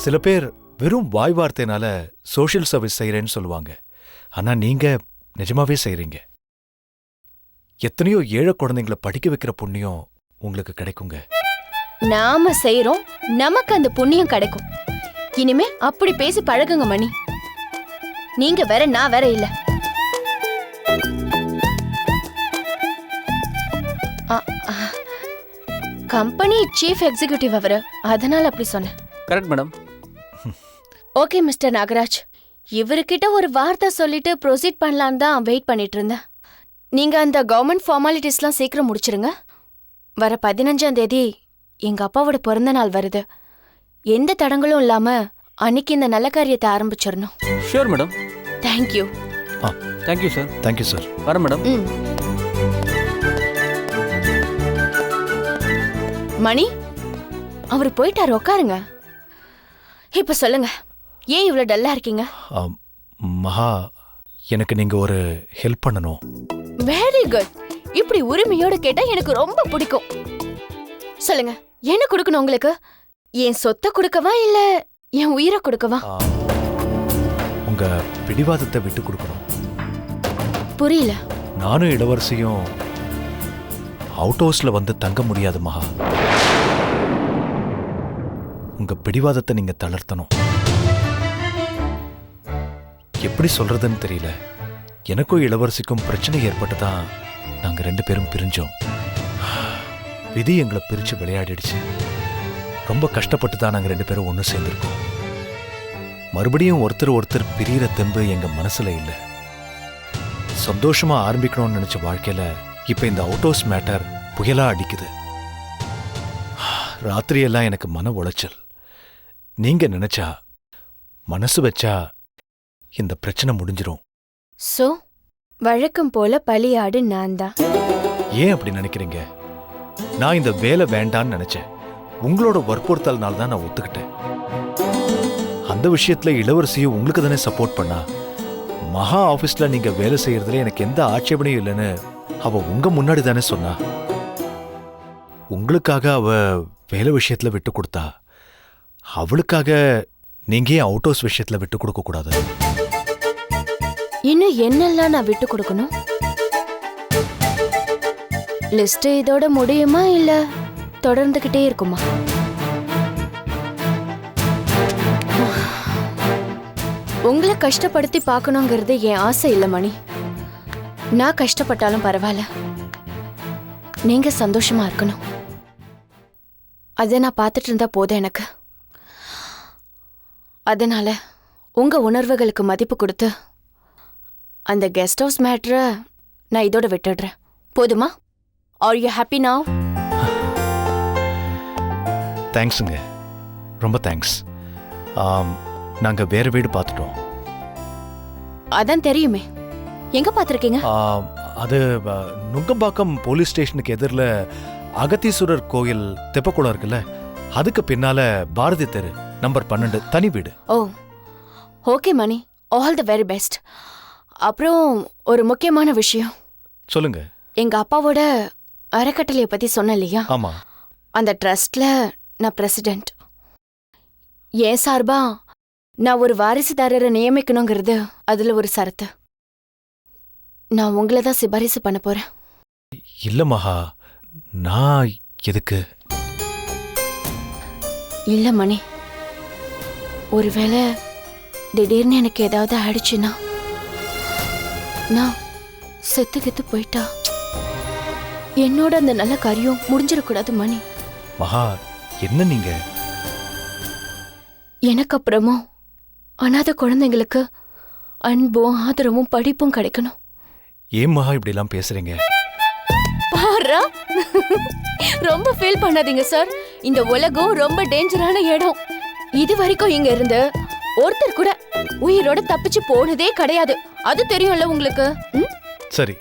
சில பேர் வெறும் வாய் வார்த்தைனால சோஷியல் சர்வீஸ் செய்யறேன்னு சொல்லுவாங்க. ஆனா நீங்க நிஜமாவே செய்றீங்க. எத்தனையோ ஏழை குழந்தைங்களை படிக்க வைக்கிற புண்ணியம் உங்களுக்கு கிடைக்குங்க. நாம செய்யறோம், நமக்கு அந்த புண்ணியம் கிடைக்கும். இனிமே அப்படி பேசி பழகுங்க மணி. நீங்க வேற, நான் வேற இல்ல. கம்பெனி சீஃப் எக்ஸிகியூட்டிவ் அவரு, அதனால அப்படி சொன்னேன். Correct madam. Okay mister Nagaraj, இவர்கிட்ட ஒரு வார்த்தை சொல்லிட்டு ப்ரொசீட் பண்ணலான்னு தான் வெயிட் பண்ணிட்டு இருந்தேன். நீங்க அந்த கவர்மெண்ட் ஃபார்மாலிட்டிஸ்லாம் சீக்கிரம் முடிச்சிருங்க. வர 15ஆம் தேதி எங்க அப்பாவோட பிறந்த நாள் வருது. எந்த தடங்களும் இல்லாம அன்னைக்கு இந்த நல்ல காரியத்தை ஆரம்பிச்சிடணும். Sure madam. Thank you. Thank you sir. Thank you sir. வரேன் மேடம். மணி, அவர் போயிட்டாரு, உட்காருங்க. இப்ப சொல்லுங்க, ஏன் இவ்வளவு டல்லா இருக்கீங்க? மகா, எனக்கு நீங்க ஒரு ஹெல்ப் பண்ணணும். Very good. இப்படி உரிமையோட கேட்டா எனக்கு ரொம்ப பிடிக்கும். சொல்லுங்க, என்ன கொடுக்கணும் உங்களுக்கு? என் சொத்தை கொடுக்கவா இல்ல என் உயிரை கொடுக்கவா? உங்க பிடிவாதத்தை விட்டு கொடுக்கணும். புரியல. நானும் இளவரசியும் அவுட் ஹவுஸ்ல வந்து தங்க முடியாது மகா. உங்க பிடிவாதத்தை நீங்க தளர்த்தணும். எப்படி சொல்றதுன்னு தெரியல. எனக்கும் இளவரசிக்கும் பிரச்சனை ஏற்பட்டுதான் நாங்க 2 பேரும் பிரிஞ்சோம். விதி எங்களை பிரிச்சு விளையாடிடுச்சு. ரொம்ப கஷ்டப்பட்டு தான் நாங்க 2 பேரும் ஒன்று சேர்ந்திருக்கோம். மறுபடியும் ஒருத்தர் பிரியிற தெம்பு எங்க மனசுல இல்ல. சந்தோஷமா ஆரம்பிக்கணும்னு நினைச்ச வாழ்க்கையில இப்ப இந்த அவுட் ஹவுஸ் மேட்டர் புயலா அடிக்குது. ராத்திரியெல்லாம் எனக்கு மன உளைச்சல். நீங்க நினைச்சா, மனசு வச்சா இந்த பிரச்சனை முடிஞ்சிரும். சோ வழக்கம் போல பலியாடு நான் தான். ஏன் அப்படி நினைக்கிறீங்க? நான் இந்த வேலை வேண்டான்னு நினைச்சேன். உங்களோட வற்புறுத்தல்னால தான் நான் ஒத்துக்கிட்டேன். அந்த விஷயத்துல இளவரசியும் உங்களுக்கு தானே சப்போர்ட் பண்ணா. மகா ஆபீஸ்ல நீங்க வேலை செய்யறதுல எனக்கு எந்த ஆட்சேபனையும் இல்லைன்னு அவ உங்க முன்னாடி தானே சொன்னா. உங்களுக்காக அவ வேலை விஷயத்துல விட்டு கொடுத்தா. அவளுக்காக நீங்க ஏன் அவுட் ஹவுஸ் விஷயத்துல விட்டு கொடுக்க கூடாது? இன்னும் என்னெல்லாம் நான் விட்டு கொடுக்கணும்? லிஸ்ட் இதோட முடியுமா இல்ல தொடர்ந்துகிட்டே இருக்குமா? உங்களை கஷ்டப்படுத்தி பார்க்கணுங்கிறது என் ஆசை இல்ல மணி. நான் கஷ்டப்பட்டாலும் பரவாயில்ல, நீங்க சந்தோஷமா இருக்கணும். அதை நான் பார்த்துட்டு இருந்தா போதும் எனக்கு. அதனால உங்க உணர்வுகளுக்கு மதிப்பு கொடுத்து அந்த கெஸ்ட் ஹவுஸ் மேட்டரை நான் இதோட விட்டுடுறேன். போதுமா? Are you happy now? தேங்க்ஸுங்க, ரொம்ப தேங்க்ஸ். நாங்க வேற வீடு பார்த்துட்டோம். அதான் தெரியுமே. எங்க பார்த்துருக்கீங்க? அது நுங்கம்பாக்கம் போலீஸ் ஸ்டேஷனுக்கு எதிரில் அகத்தீஸ்வரர் கோயில் தெப்பக்குளம் இருக்குல்ல, அதுக்கு பின்னால பாரதி தெரு நம்பர் 12 தனி வீடு. Oh okay Mani, all the very best. அப்புறம் ஒரு முக்கியமான விஷயம். சொல்லுங்க. எங்க அப்பாவோட அறக்கட்டளையை பத்தி சொன்ன இல்லையா? ஆமா. அந்த ட்ரஸ்ட்ல நான் பிரசிடென்ட். ஏன் சார்பா நான் ஒரு வாரிசுதாரரை நியமிக்கணுங்கிறது அதுல ஒரு சரத்து. நான் உங்களை தான் சிபாரிசு பண்ண போறேன். இல்ல மகா, நான் எதுக்கு? இல்ல மணி, ஒருவேளை திடீர்னு எனக்கு ஏதாவது ஆயிடுச்சுன்னா, நான் செத்து போயிட்டா என்னோட அந்த நல்ல காரியம் முடிஞ்சிடக்கூடாது மணி. மகா, என்ன நீங்க? எனக்கு அப்புறமும் அனாதை குழந்தைங்களுக்கு அன்பும் ஆதரவும் படிப்பும் கிடைக்கணும். ஏன் மகா இப்படி எல்லாம் பேசுறீங்க? பாரா, ரொம்ப ஃபீல் பண்ணாதீங்க சார். இந்த உலகம் ரொம்ப டேஞ்சரான இடம். இது வரைக்கும் இங்க இருந்து ஒருத்தர் கூட உயிரோட தப்பிச்சு போனதே கிடையாது. அது தெரியும்ல உங்களுக்கு? சரி,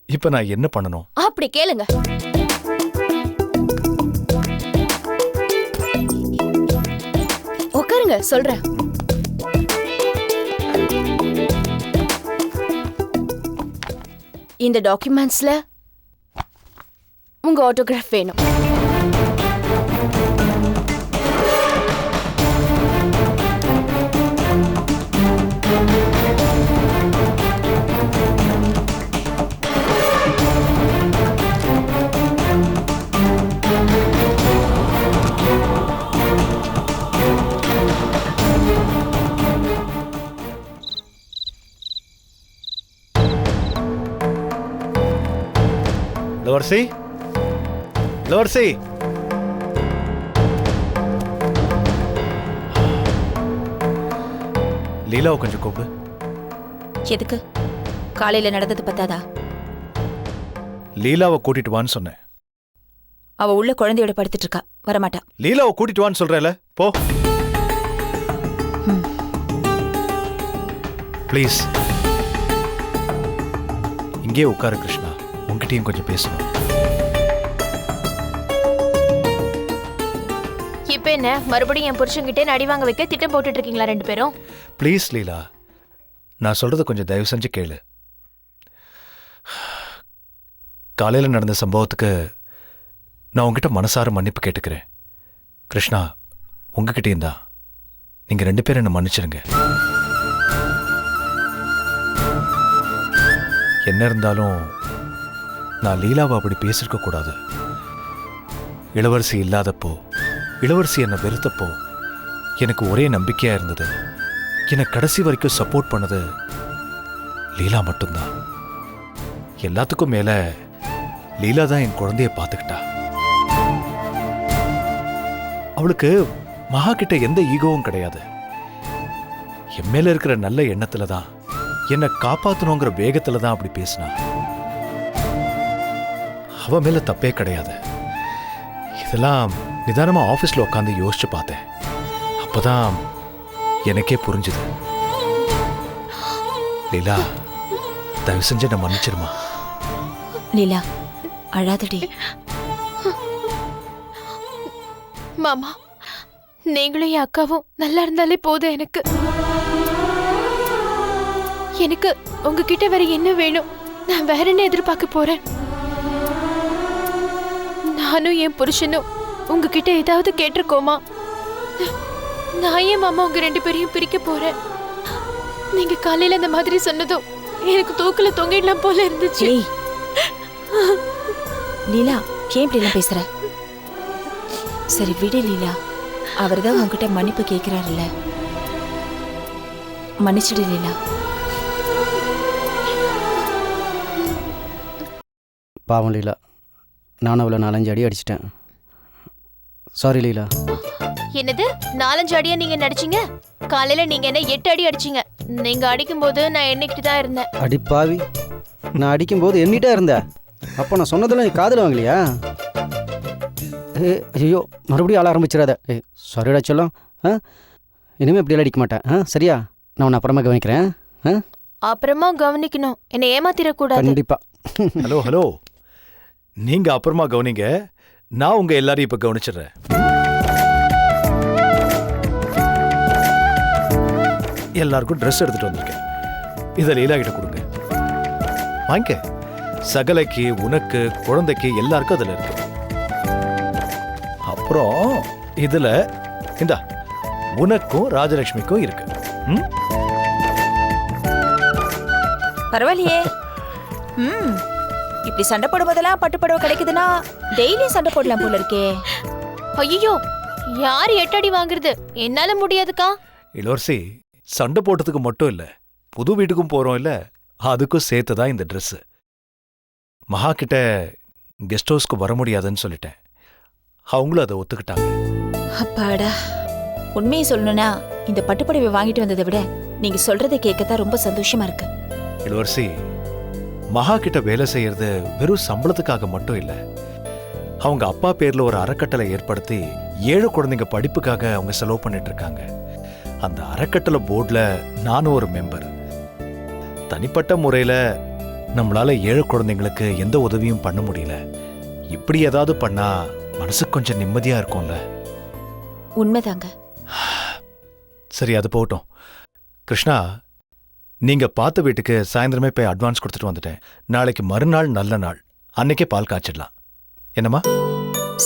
இப்ப நான் என்ன பண்ணணும்? அப்படி கேளுங்க. உட்காருங்க, சொல்றேன். இந்த டாக்குமெண்ட்ஸ்ல உங்க ஆட்டோகிராஃப் வேணும். இளவரசி இளவரசி லீலாவை கொஞ்சம் கூப்பிடு. எதுக்கு? காலையில நடந்தது பத்தாதா? லீலாவை கூட்டிட்டு வான்னு சொன்னேன். அவ உள்ள குழந்தையோட படுத்துட்டு இருக்கா, வரமாட்டா. லீலாவை கூட்டிட்டு வான்னு சொல்றேல, போ ப்ளீஸ். இங்கே உட்காரு கிருஷ்ணா, உன்கிட்டயும் கொஞ்சம் பேசணும். இப்ப என்ன மறுபடியும் என் புருஷன்கிட்ட அடி வாங்க வைக்க திட்டம் போட்டுட்டு இருக்கீங்களா ரெண்டு பேரும்? ப்ளீஸ் லீலா, நான் சொல்றத கொஞ்சம் தயவு செஞ்சு கேளு. காலையில் நடந்த சம்பவத்துக்கு நான் உங்ககிட்ட மனசார மன்னிப்பு கேட்டுக்கிறேன். கிருஷ்ணா, உங்ககிட்டயும் தான். நீங்க ரெண்டு பேரும் என்ன மன்னிச்சிருங்க. என்ன இருந்தாலும் நான் லீலாவை அப்படி பேசிருக்க கூடாது. இளவரசி இல்லாதப்போ, இளவரசி என்னை வெறுத்தப்போ எனக்கு ஒரே நம்பிக்கையா இருந்தது. என்னை கடைசி வரைக்கும் சப்போர்ட் பண்ணது லீலா மட்டும்தான். எல்லாத்துக்கும் மேல லீலா தான் என் குழந்தைய பார்த்துக்கிட்டா. அவளுக்கு மகா கிட்ட எந்த ஈகோவும் கிடையாது. என் மேல இருக்கிற நல்ல எண்ணத்துல தான், என்னை காப்பாத்தணுங்கிற வேகத்துல தான் அப்படி பேசினா. அவ மேல தப்பே கிடையாது. இதெல்லாம் நிதானமா ஆபீஸ்ல உட்காந்து யோசிச்சு பார்த்தேன். அப்பதான் எனக்கே புரிஞ்சுது. லீலா, தயவு செஞ்சு என்ன மன்னிச்சிருமா. லீலா, அழாதடி. மாமா, நீங்களும் என் அக்காவும் நல்லா இருந்தாலே போதும். எனக்கு உங்ககிட்ட வேற என்ன வேணும்? நான் வேற என்ன எதிர்பார்க்க போறேன்? நானும் என் புருஷனும் உங்ககிட்ட ஏதாவது கேட்டிருக்கோமா? நான் ஏன் மாமா உங்க ரெண்டு பேரையும் பிரிக்க போறேன்? நீங்க காலையில அந்த மாதிரி சொன்னதும் எனக்கு தூக்கல தொங்கிடலாம் போல இருந்துச்சு. லீலா, ஏன் இப்படி எல்லாம் பேசுற? சரி விடு லீலா, அவர்தான் உன்கிட்ட மன்னிப்பு கேட்கிறாருல்ல, மன்னிச்சிடு லீலா. பாவம் லீலா, நானும் அவளை 4-5 அடி அடிச்சிட்டேன். சாரி லீலா. என்னது 4-5 அடியா நீங்க நடிச்சீங்க? காலையில நீங்க என்ன 8 அடி அடிச்சீங்க. நீங்க அடிக்கும் போது நான் எண்ணிக்கிட்டு தான் இருந்தேன். அடி பாவி, நான் அடிக்கும்போது எண்ணிட்டே இருந்தேன். அப்போ நான் சொன்னதெல்லாம் நீ காதில் வாங்கலையா? ஐயோ, மறுபடியும் ஆள ஆரம்பிச்சிடாத. சாரிடா சொல்லும். இனிமேல் இப்படியெல்லாம் அடிக்க மாட்டேன். சரியா? நான் உன்னை அப்புறமா கவனிக்கிறேன். அப்புறமா கவனிக்கணும், என்னை ஏமாத்திரக்கூடாது. கண்டிப்பா. ஹலோ ஹலோ, நீங்க அப்புறமா கவனிங்க. நான் உங்க எல்லாரையும் இப்ப கவனிச்சிடுறேன். எல்லாருக்கும் ட்ரெஸ் எடுத்துட்டு வந்திருக்கேன். இதை லீலா கிட்ட கொடுங்க. வாங்க. சகலைக்கு, உனக்கு, குழந்தைக்கு எல்லாருக்கும் அதுல இருக்கு. அப்புறம் இதுல இந்தா உனக்கும் ராஜலட்சுமிக்கும் இருக்கு. பரவாயில்லையே. இப்படி சண்டை போடும்போதெல்லாம் பட்டுப்படவை கிடைக்குதுன்னா டெய்லி சண்டை போடலாம் போல இருக்கே. ஐயோ, யார் 8 அடி வாங்குறது? என்னால முடியாதுக்கா. இளவரசி, சண்டை போட்டதுக்கு மட்டும் இல்ல, புது வீட்டுக்கும் போறோம் இல்ல, அதுக்கும் சேர்த்துதான் இந்த ட்ரெஸ். மகா கிட்ட கெஸ்ட் ஹவுஸ்க்கு வர முடியாதுன்னு சொல்லிட்டேன். அவங்களும் அதை ஒத்துக்கிட்டாங்க. அப்பாடா, உண்மையை சொல்லணும்னா இந்த பட்டுப்படவை வாங்கிட்டு வந்ததை விட நீங்க சொல்றதை கேட்கத்தான் ரொம்ப சந்தோஷமா இருக்கு. இளவரசி, மகா கிட்ட வேலை செய்யறது வெறும் சம்பளத்துக்காக மட்டும் இல்ல. அவங்க அப்பா பேர்ல ஒரு அறக்கட்டளை ஏற்படுத்தி 7 குழந்தைங்க படிப்புக்காக அவங்க செலவு பண்ணிட்டு இருக்காங்க. அந்த அறக்கட்டளை போர்டுல நானும் ஒரு மெம்பர். தனிப்பட்ட முறையில நம்மளால 7 குழந்தைங்களுக்கு எந்த உதவியும் பண்ண முடியல. இப்படி ஏதாவது பண்ணா மனசுக்கு கொஞ்சம் நிம்மதியா இருக்கும்ல. உண்மைதாங்க. சரி, அது போகட்டும். கிருஷ்ணா, நீங்க பார்த்த வீட்டுக்கு சாயந்தரமே போய் அட்வான்ஸ் கொடுத்துட்டு வந்துட்டேன். நாளைக்கு மறுநாள் நல்ல நாள், அன்னைக்கே பால் காய்ச்சிடலாம். என்னம்மா?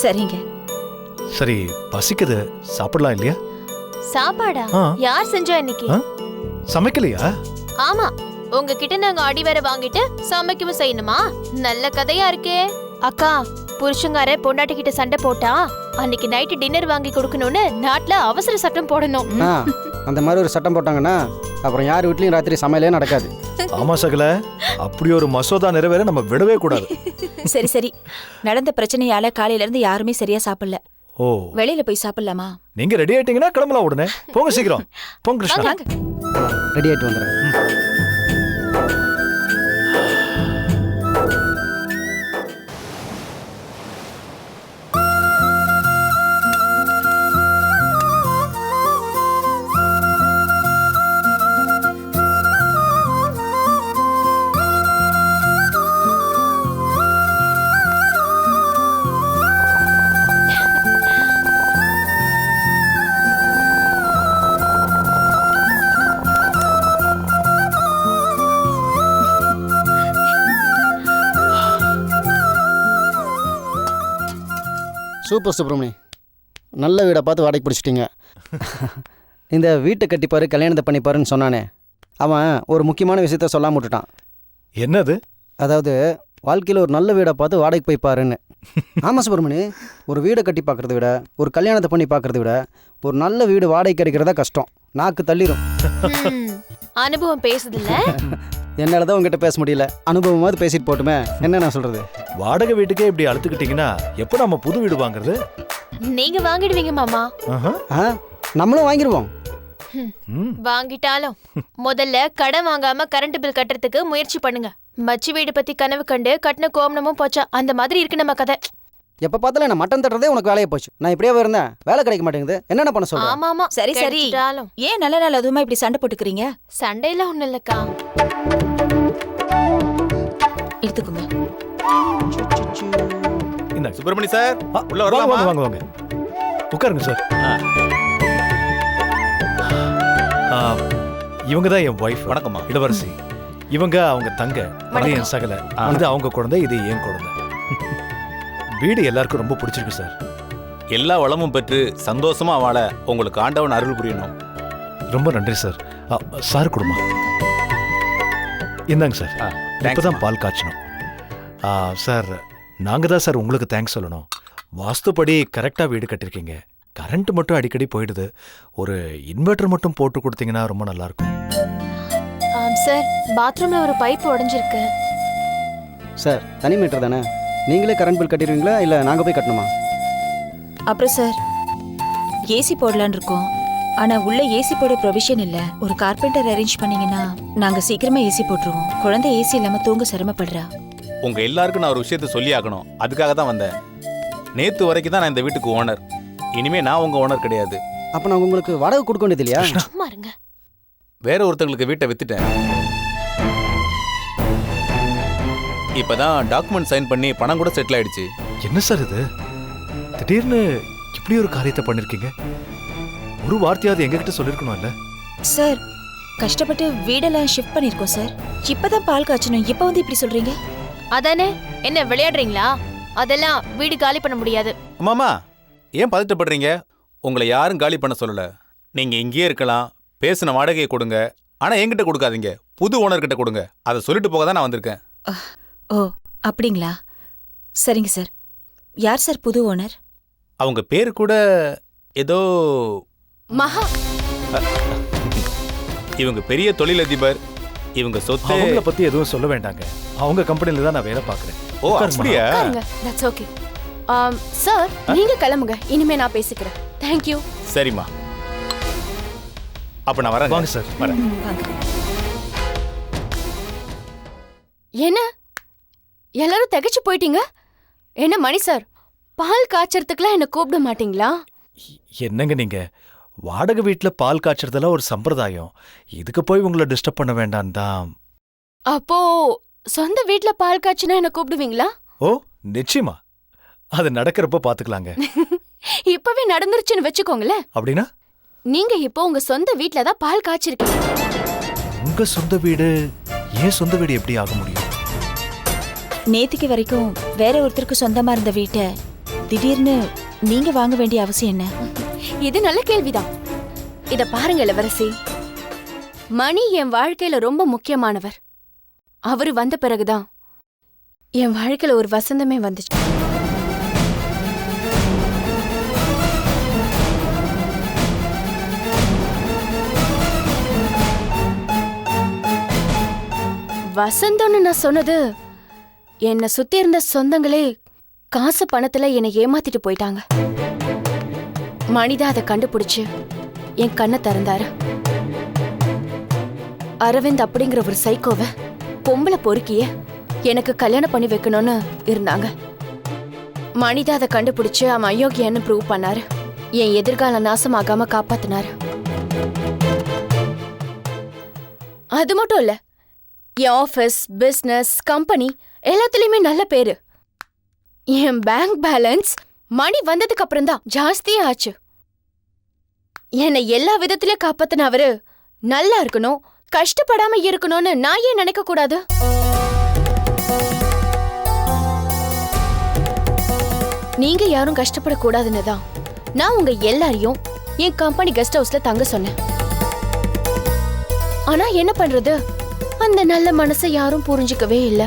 சரிங்க. சரி, பசிக்குது, சாப்பிடலாம் இல்லையா? சாப்பாடா? யார் செஞ்சா இன்னைக்கு? சமைக்கலையா? ஆமா, உங்ககிட்ட நாங்க அடி வேற வாங்கிட்டு சமைக்கவும் செய்யணுமா? நல்ல கதையா இருக்கே. அக்கா, புருஷங்கார பொண்டாட்டி கிட்ட சண்டை போட்டா அன்னைக்கு நைட்டு டின்னர் வாங்கி கொடுக்கணும்னு நாட்டுல அவசர சட்டம் போடணும். அந்த மாதிரி ஒரு சட்டம் போட்டாங்கன்னா அப்புறம் யார் வீட்லையும் ராத்திரி சமையலே நடக்காது. ஆமா சகல, அப்படி ஒரு மசோதா நிறைவேற நம்ம விடவே கூடாது. சரி சரி, நடந்த பிரச்சனையால காலையில இருந்து யாருமே சரியா சாப்பிடல. ஓ, வெளியில போய் சாப்பிடலாமா? நீங்க ரெடி ஆயிட்டீங்கன்னா கிளம்பலாம் உடனே. போங்க சீக்கிரம், போங்க கிருஷ்ணா. வாங்க. ரெடி ஆகிட்டு வந்துடுறேன். சூப்பர் சுப்ரமணி, நல்ல வீடை பார்த்து வாடகை பிடிச்சிட்டிங்க. இந்த வீட்டை கட்டிப்பாரு கல்யாணத்தை பண்ணிப்பாருன்னு சொன்னானே, அவன் ஒரு முக்கியமான விஷயத்த சொல்லாம விட்டுட்டான். என்னது? அதாவது வாழ்க்கையில் ஒரு நல்ல வீடை பார்த்து வாடகைக்கு போய் பாருன்னு. ஆமாம் சுப்ரமணி, ஒரு வீடை கட்டி பார்க்குறத விட ஒரு கல்யாணத்தை பண்ணி பார்க்குறத விட ஒரு நல்ல வீடு வாடகை கிடைக்கிறதா கஷ்டம். நாக்கு தள்ளிடும். அனுபவம் பேசுதில்ல. என்னால் தான் உங்ககிட்ட பேச முடியல. அனுபவமாவது பேசிட்டு போட்டுமே. என்ன நான் சொல்கிறது? வாடகை வீட்டுக்கே இப்படி அழுத்துக்கிட்டீங்கன்னா எப்போ நம்ம புது வீடு வாங்குறது? நீங்க வாங்கிடுவீங்க மாமா. ஆ, நம்மளும் வாங்கிடுவோம். வாங்கிட்டாலும் முதல்ல கடன் வாங்காம கரண்ட் பில் கட்டுறதுக்கு முயற்சி பண்ணுங்க. மச்சி வீடு பத்தி கனவு கண்டு கட்டின கோமனமும் போச்சா, அந்த மாதிரி இருக்கு நம்ம கதை. எப்போ பார்த்தாலும் என்ன மட்டன் தட்டுறதே உனக்கு வேலையை போச்சு. நான் இப்படியே இருந்தேன், வேலை கிடைக்க மாட்டேங்குது. என்னென்ன பண்ண சொல்றேன்? ஆமா ஆமா, சரி சரி, கிடைச்சிட்டாலும். ஏன் நல்ல நாள் அதுவுமா இப்படி சண்டை போட்டுக்கிறீங்க? சண்டையில ஒண்ணு இல்லக்கா. எடுத்துக்கோங்க. இந்த சுப்பிரமணி சார், உள்ள வாங்க வரலாமா? வாங்க வாங்க உட்காருங்க சார். இவங்க தான் என் ஒய்ஃப். வணக்கம்மா. இளவரசி. இவங்க அவங்க தங்க. அது என் சகல. இது அவங்க குழந்தை, இது என் குழந்தை. வீடு எல்லாருக்கும் ரொம்ப பிடிச்சிருக்கு சார். எல்லா வளமும் பெற்று சந்தோஷமா வாழ உங்களுக்கு ஆண்டவன் அருள் புரியணும். ரொம்ப நன்றி சார். சார் கொடுமா. இந்தாங்க சார். இப்பதான் பால் காய்ச்சணும். சார், நாங்க தான் சார் உங்களுக்கு தேங்க்ஸ் சொல்லணும். வாஸ்துப்படி கரெக்டா வீடு கட்டிருக்கீங்க. கரண்ட் மட்டும் அடிக்கடி போயிடுது. ஒரு இன்வெர்டர் மட்டும் போட்டு கொடுத்தீங்கன்னா ரொம்ப நல்லா இருக்கும். சார், பாத்ரூம்ல ஒரு பைப் உடைஞ்சிருக்கு. சார், தனி மீட்டர் தானே, நீங்களே கரண்ட் பில் கட்டிடுவீங்களா இல்லை நாங்கள் போய் கட்டணுமா? அப்புறம் சார், ஏசி போடலான்னு இருக்கோம். ஆனா உள்ள ஏசி போட ப்ரொவிஷன் இல்ல. ஒரு கார்பெண்டர் அரேஞ்ச் பண்ணீங்கன்னா நாங்க சீக்கிரமா ஏசி போட்டுருவோம். குழந்தை ஏசி இல்லாம தூங்க சிரமப்படுறா. உங்க எல்லாருக்கும் நான் ஒரு விஷயத்த சொல்லி ஆகணும். அதுக்காக தான் வந்தேன். நேத்து வரைக்கும் தான் நான் இந்த வீட்டுக்கு ஓனர். இனிமே நான் உங்க ஓனர் கிடையாது. அப்போ நான் உங்களுக்கு வாடகை கொடுக்க வேண்டியது இல்லையா? சும்மா இருங்க. வேற ஒருத்தங்களுக்கு வீட்டை வித்துட்டேன். இப்பதான் டாக்குமெண்ட் சைன் பண்ணி பணம் கூட செட்டில் ஆயிடுச்சு. என்ன சார் இது? திடீர்னு இப்படி ஒரு காரியத்தை பண்ணிருக்கீங்க. ஒரு வார்த்தையாவது எங்ககிட்ட சொல்லிருக்கணும்ல? சார், கஷ்டப்பட்டு வீடெல்லாம் ஷிஃப்ட் பண்ணிருக்கோம் சார். இப்பதான் பால் காய்ச்சணும், இப்ப வந்து இப்படி சொல்றீங்க? அதானே, என்ன விளையாடுறீங்களா? அதெல்லாம் வீடு காலி பண்ண முடியாது. அம்மாமா, ஏன் பதட்டப்படுறீங்க? உங்களை யாரும் காலி பண்ண சொல்லல. நீங்க இங்கேயே இருக்கலாம். பேசின வாடகையை கொடுங்க. ஆனா என்கிட்ட கொடுக்காதீங்க, புது ஓனர்கிட்ட கொடுங்க. அதை சொல்லிட்டு போக தான் நான் வந்திருக்கேன். ஓ, அப்படிங்களா? சரிங்க சார். யார் சார் புது ஓனர்? அவங்க பேரு கூட ஏதோ மகா. இவங்க பெரிய தொழிலதிபர். இவங்க சொத்து. அவங்கள பத்தி எதுவும் சொல்ல வேண்டாங்க. அவங்க கம்பெனில தான் நான் வேலை பார்க்கறேன். ஓ, அப்படியா? That's okay. சார், நீங்க கிளம்புங்க. இனிமே நான் பேசிக்கிறேன். Thank you. சரிம்மா, அப்ப நான் வரேன். வாங்க சார். வரேன். வாங்க. என்ன எல்லாரும் திகைச்சு போயிட்டீங்க? என்ன மணி சார், பால் காய்ச்சறதுக்குலாம் என்ன கூப்பிட மாட்டீங்களா? என்னங்க நீங்க? வாடகை வீட்டுல பால் காய்ச்சறதெல்லாம் ஒரு சம்பிரதாயம். இதுக்கு போய் உங்களை டிஸ்டர்ப் பண்ண வேண்டாம் தான். அப்போ சொந்த வீட்ல பால் காய்ச்சினா என்ன கூப்பிடுவீங்களா? ஓ, நிச்சயமா. அது நடக்கிறப்ப பாத்துக்கலாங்க. இப்பவே நடந்துருச்சுன்னு வச்சுக்கோங்களேன். அப்படின்னா நீங்க இப்போ உங்க சொந்த வீட்ல தான் பால் காய்ச்சிருக்கீங்க. உங்க சொந்த வீடு ஏன் சொந்த வீடு எப்படி ஆக முடியும்? நேத்திக்கு வரைக்கும் வேற ஒருத்தருக்கு சொந்தமா இருந்த வீட்டை திடீர்னு நீங்க வாங்க வேண்டிய அவசியம் என்ன? இது நல்ல கேள்விதான். இத பாருங்க இளவரசி, மணி என் வாழ்க்கையில ரொம்ப முக்கியமானவர். அவரு வந்த பிறகுதான் என் வாழ்க்கையில ஒரு வசந்தமே வந்துச்சு. வசந்தம்னு நான் சொன்னது என்னை சுத்தி இருந்த சொந்தங்களே காசு பணத்துல என்னை ஏமாத்திட்டு போயிட்டாங்க. மணிதான் அதை கண்டுபிடிச்சு என் கண்ணை திறந்தாரு. அரவிந்த் அப்படிங்கிற ஒரு சைக்கோவை பொம்பளை பொறுக்கிய எனக்கு கல்யாணம் பண்ணி வைக்கணும்னு இருந்தாங்க. மணிதான் அதை கண்டுபிடிச்சு அவன் அயோக்கியன்னு ப்ரூவ் பண்ணாரு. என் எதிர்கால நாசமாகாம காப்பாத்தினாரு. அது மட்டும் இல்ல, என் ஆஃபீஸ், பிசினஸ், கம்பெனி எல்லாத்துலயுமே நல்ல பேரு. என் பேங்க் பேலன்ஸ் மணி வந்ததுக்கு அப்புறம் தான் ஜாஸ்தியே ஆச்சு. என்னை எல்லா விதத்திலயும் காப்பாத்தின அவரு நல்லா இருக்கணும், கஷ்டப்படாம இருக்கணும்னு நான் ஏன் நினைக்க கூடாது? நீங்க யாரும் கஷ்டப்படக்கூடாதுன்னு தான் நான் உங்க எல்லாரையும் என் கம்பெனி கெஸ்ட் ஹவுஸ்ல தங்க சொன்னேன். ஆனா என்ன பண்றது, அந்த நல்ல மனசை யாரும் புரிஞ்சுக்கவே இல்ல.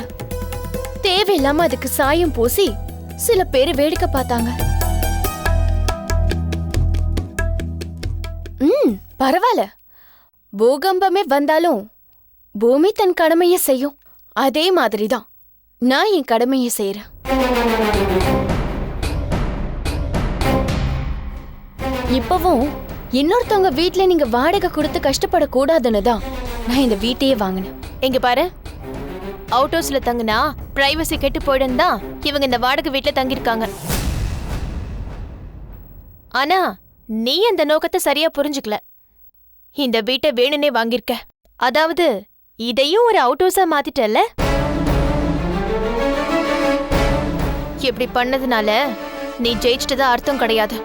தேவையில்லாம அதுக்கு சாயம் பூசி சில பேரு வேடிக்கை பார்த்தாங்க. பரவாயில்ல, பூகம்பமே வந்தாலும் பூமி தன் கடமையை செய்யும். அதே மாதிரிதான் நான் என் கடமையை செய்யறேன். இப்பவும் இன்னொருத்தவங்க வீட்ல நீங்க வாடகை கொடுத்து கஷ்டப்படக்கூடாதுன்னு தான் நான் இந்த வீட்டையே வாங்கினேன். எங்க பாரு, அவுட் ஹவுஸ்ல தங்குனா பிரைவசி கெட்டு போயிடும் தான் இவங்க இந்த வாடகை வீட்ல தங்கியிருக்காங்க. ஆனா நீ அந்த நோக்கத்தை சரியா புரிஞ்சுக்கல. இந்த வீட்டை வேணும்னே வாங்கியிருக்க. அதாவது இதையும் ஒரு அவுட் ஹவுஸா மாத்திட்டல. இப்படி பண்ணதுனால நீ ஜெயிச்சிட்டதா அர்த்தம் கிடையாது.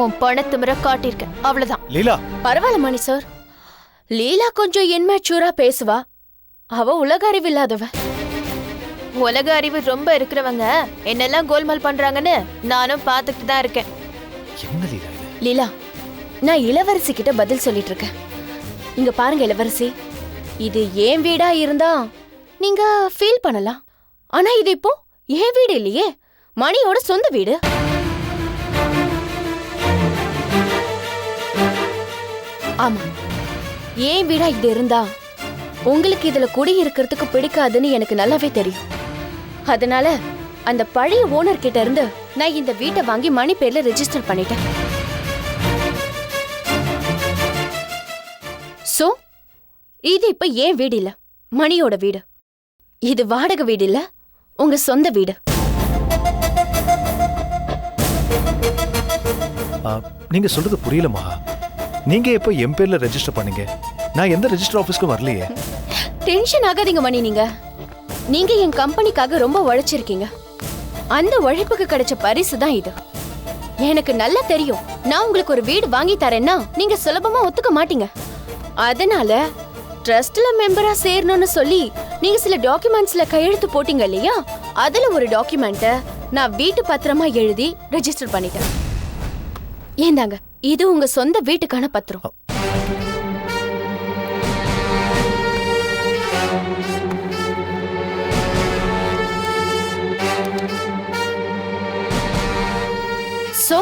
உன் பணத்துமுறை காட்டியிருக்க, அவ்வளவுதான். லீலா, பரவாயில்ல மணி சார். லீலா கொஞ்சம் இன்மெச்சூரா பேசுவா. அவ உலக அறிவு இல்லாதவ. உலக அறிவு ரொம்ப இருக்கிறவங்க என்னெல்லாம் கோல்மால் பண்றாங்கன்னு நானும் பார்த்துக்கிட்டு தான் இருக்கேன். என்ன லீலா இது? லீலா, நான் இளவரசி கிட்ட பதில் சொல்லிட்டு இருக்கேன். இங்க பாருங்க இளவரசி, இது ஏன் வீடா இருந்தா நீங்க ஃபீல் பண்ணலாம். ஆனா இது இப்போ ஏன் வீடு இல்லையே, மணியோட சொந்த வீடு. ஆமா, ஏன் வீடா இது இருந்தா உங்களுக்கு இதுல குடி இருக்கிறதுக்கு பிடிக்காதுன்னு எனக்கு நல்லாவே தெரியும். அதனால அந்த பழைய ஓனர் கிட்ட இருந்து நான் இந்த வீட்டை வாங்கி மணி பேர்ல ரெஜிஸ்டர் பண்ணிட்டேன். சோ இது இப்ப ஏன் வீடு இல்ல, மணியோட வீடு. இது வாடகை வீடு இல்ல, உங்க சொந்த வீடு. நீங்க சொல்றது புரியல மகா. நீங்க எப்ப என் பேர்ல ரெஜிஸ்டர் பண்ணீங்க? நான் எந்த ரெஜிஸ்டர் ஆபீஸ்க்கும் வரலையே. டென்ஷன் ஆகாதீங்க மணி. நீங்க என் கம்பெனிக்காக ரொம்ப உழைச்சிருக்கீங்க. அந்த உழைப்புக்கு கிடைச்ச பரிசு தான் இது. எனக்கு நல்லா தெரியும், நான் உங்களுக்கு ஒரு வீடு வாங்கி தரேன்னா நீங்க சுலபமா ஒத்துக்க மாட்டீங்க. அதனால ட்ரஸ்ட்ல மெம்பரா சேரணும்னு சொல்லி நீங்க சில டாக்குமெண்ட்ஸ்ல கையெழுத்து போட்டீங்க இல்லையா, அதுல ஒரு டாக்குமெண்ட்டை நான் வீட்டு பத்திரமா எழுதி ரெஜிஸ்டர் பண்ணிட்டேன். ஏந்தாங்க, இது உங்க சொந்த வீட்டுக்கான பத்திரம். சோ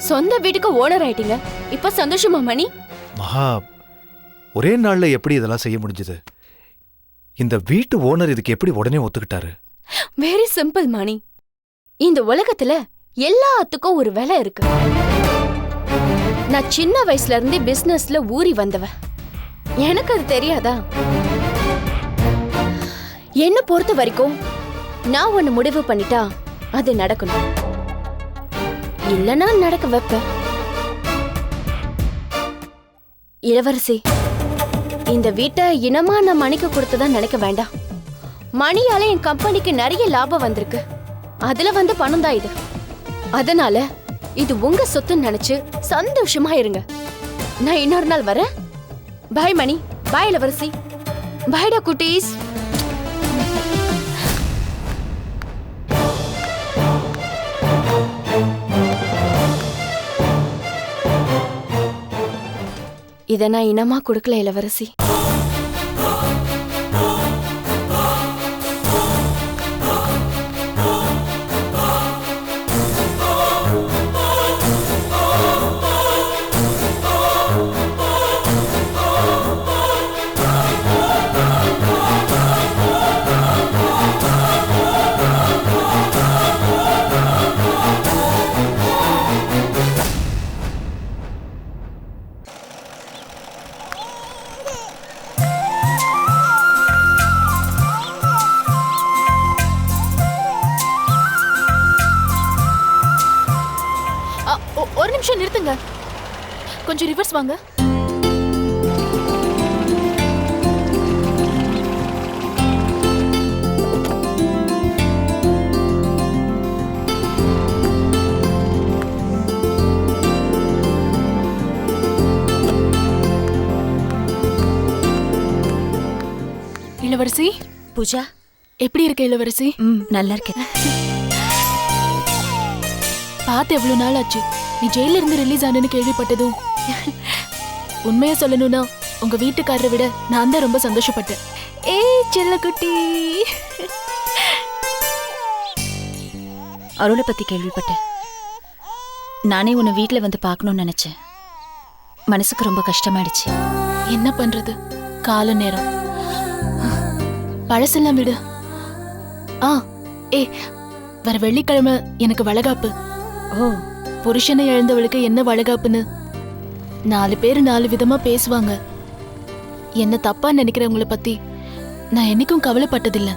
சொந்த வீட்டுக்கு ஓனர் ஆயிட்டீங்க. இப்ப சந்தோஷமா மணி? மகா, ஒரே நாள்ல எப்படி இதெல்லாம் செய்ய முடிஞ்சது? இந்த வீட்டு ஓனர் இதுக்கு எப்படி உடனே ஒத்துக்கிட்டாரு? வெரி சிம்பிள் மணி. இந்த உலகத்துல எல்லாத்துக்கும் ஒரு விலை இருக்கு. நான் சின்ன வயசுல இருந்தே பிசினஸ்ல ஊறி வந்தவ. எனக்கு அது தெரியாதா? என்ன பொறுத்த வரைக்கும் நான் ஒன்னு முடிவு பண்ணிட்டா அது நடக்கணும், இல்லனா நடக்க வைப்பேன். இளவரசி, இந்த வீட்டை இனமா நான் மணிக்கு கொடுத்ததா நினைக்க வேண்டாம். மணியால என் கம்பெனிக்கு நிறைய லாபம் வந்திருக்கு. அதுல வந்து பணம் தான் இது. அதனால இது உங்க சொத்துன்னு நினைச்சு சந்தோஷமா இருங்க. நான் இன்னொரு நாள் வரேன். பாய் மணி, பாய் இளவரசி, பாய்டா குட்டீஸ். இதை நான் இனமா கொடுக்கல இளவரசி. நில்லுங்க, கொஞ்சம் ரிவர்ஸ் வாங்க. இளவரசி, பூஜா. எப்படி இருக்க இளவரசி? நல்லா இருக்கேன். பார்த்து எவ்வளவு நாள் ஆச்சு. நீ ஜெயில இருந்து ரிலீஸ் ஆனேன்னு கேள்விப்பட்டதும் உண்மையா சொல்லணும்னா உங்க வீட்டுக்காரரை விட நான் தான் ரொம்ப சந்தோஷப்பட்டேன். ஏய் செல்லக்குட்டி. அருளை பத்தி கேள்விப்பட்டேன். நானே உன்னை வீட்டுல வந்து பார்க்கணும்னு நினைச்சேன். மனசுக்கு ரொம்ப கஷ்டமாயிடுச்சு. என்ன பண்றது, கால நேரம். பழசெல்லாம் விடு. வர வெள்ளிக்கிழமை எனக்கு வளகாப்பு. ஓ, புருஷனை இழந்தவளுக்கு என்ன வளகாப்புன்னு 4 பேர் 4 விதமா பேசுவாங்க. என்ன தப்பா நினைக்கிறவங்கள பத்தி நான் என்னைக்கும் கவலைப்பட்டதில்லை.